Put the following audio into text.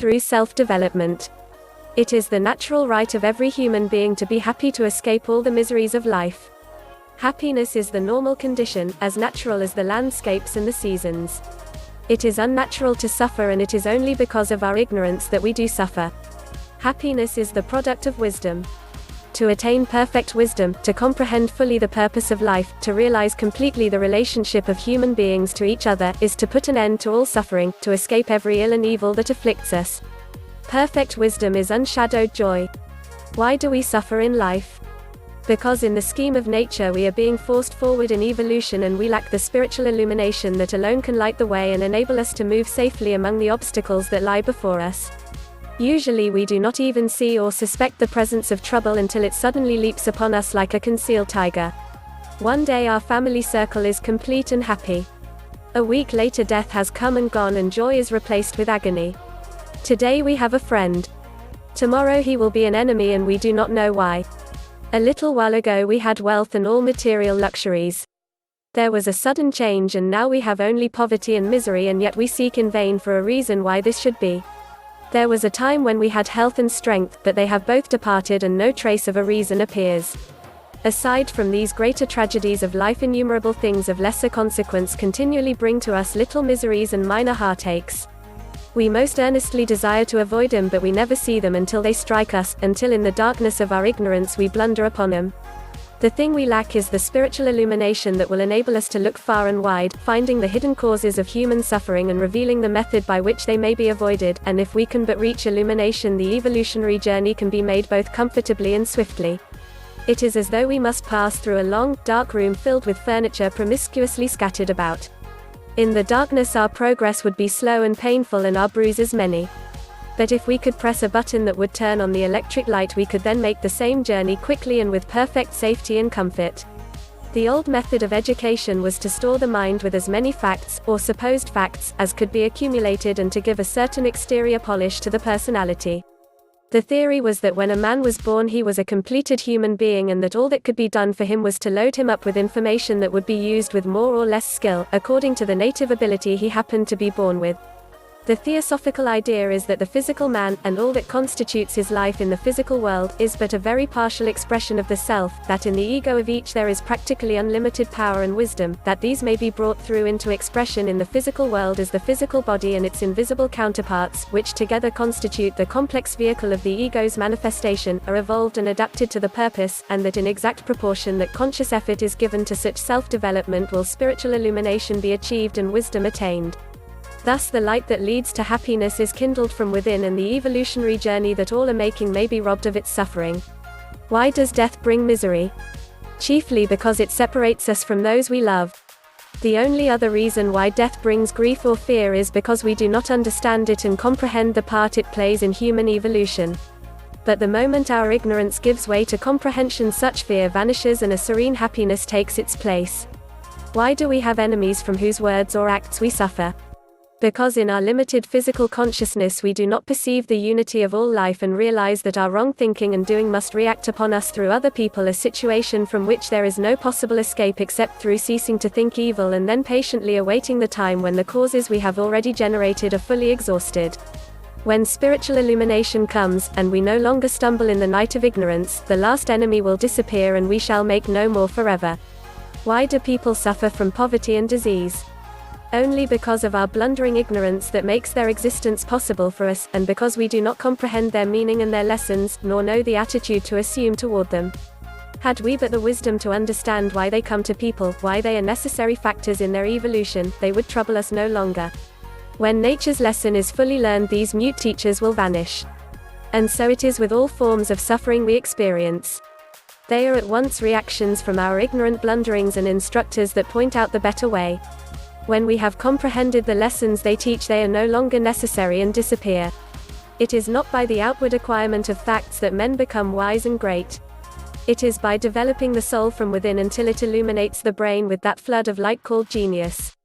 through self-development. It is the natural right of every human being to be happy, to escape all the miseries of life. Happiness is the normal condition, as natural as the landscapes and the seasons. It is unnatural to suffer, and it is only because of our ignorance that we do suffer. Happiness is the product of wisdom. To attain perfect wisdom, to comprehend fully the purpose of life, to realize completely the relationship of human beings to each other, is to put an end to all suffering, to escape every ill and evil that afflicts us. Perfect wisdom is unshadowed joy. Why do we suffer in life? Because in the scheme of nature we are being forced forward in evolution, and we lack the spiritual illumination that alone can light the way and enable us to move safely among the obstacles that lie before us. Usually we do not even see or suspect the presence of trouble until it suddenly leaps upon us like a concealed tiger. One day our family circle is complete and happy. A week later death has come and gone, and joy is replaced with agony. Today we have a friend. Tomorrow he will be an enemy, and we do not know why. A little while ago we had wealth and all material luxuries. There was a sudden change, and now we have only poverty and misery, and yet we seek in vain for a reason why this should be. There was a time when we had health and strength, but they have both departed, and no trace of a reason appears. Aside from these greater tragedies of life, innumerable things of lesser consequence continually bring to us little miseries and minor heartaches. We most earnestly desire to avoid them, but we never see them until they strike us, until in the darkness of our ignorance we blunder upon them. The thing we lack is the spiritual illumination that will enable us to look far and wide, finding the hidden causes of human suffering and revealing the method by which they may be avoided, and if we can but reach illumination, the evolutionary journey can be made both comfortably and swiftly. It is as though we must pass through a long, dark room filled with furniture promiscuously scattered about. In the darkness our progress would be slow and painful, and our bruises many. But if we could press a button that would turn on the electric light, we could then make the same journey quickly and with perfect safety and comfort. The old method of education was to store the mind with as many facts, or supposed facts, as could be accumulated, and to give a certain exterior polish to the personality. The theory was that when a man was born he was a completed human being, and that all that could be done for him was to load him up with information that would be used with more or less skill, according to the native ability he happened to be born with. The theosophical idea is that the physical man, and all that constitutes his life in the physical world, is but a very partial expression of the self, that in the ego of each there is practically unlimited power and wisdom, that these may be brought through into expression in the physical world as the physical body and its invisible counterparts, which together constitute the complex vehicle of the ego's manifestation, are evolved and adapted to the purpose, and that in exact proportion that conscious effort is given to such self-development will spiritual illumination be achieved and wisdom attained. Thus the light that leads to happiness is kindled from within, and the evolutionary journey that all are making may be robbed of its suffering. Why does death bring misery? Chiefly because it separates us from those we love. The only other reason why death brings grief or fear is because we do not understand it and comprehend the part it plays in human evolution. But the moment our ignorance gives way to comprehension, such fear vanishes and a serene happiness takes its place. Why do we have enemies from whose words or acts we suffer? Because in our limited physical consciousness we do not perceive the unity of all life and realize that our wrong thinking and doing must react upon us through other people, a situation from which there is no possible escape except through ceasing to think evil and then patiently awaiting the time when the causes we have already generated are fully exhausted. When spiritual illumination comes, and we no longer stumble in the night of ignorance, the last enemy will disappear and we shall make no more forever. Why do people suffer from poverty and disease? Only because of our blundering ignorance that makes their existence possible for us, and because we do not comprehend their meaning and their lessons, nor know the attitude to assume toward them. Had we but the wisdom to understand why they come to people, why they are necessary factors in their evolution, they would trouble us no longer. When nature's lesson is fully learned, these mute teachers will vanish. And so it is with all forms of suffering we experience. They are at once reactions from our ignorant blunderings and instructors that point out the better way. When we have comprehended the lessons they teach, they are no longer necessary and disappear. It is not by the outward acquirement of facts that men become wise and great. It is by developing the soul from within until it illuminates the brain with that flood of light called genius.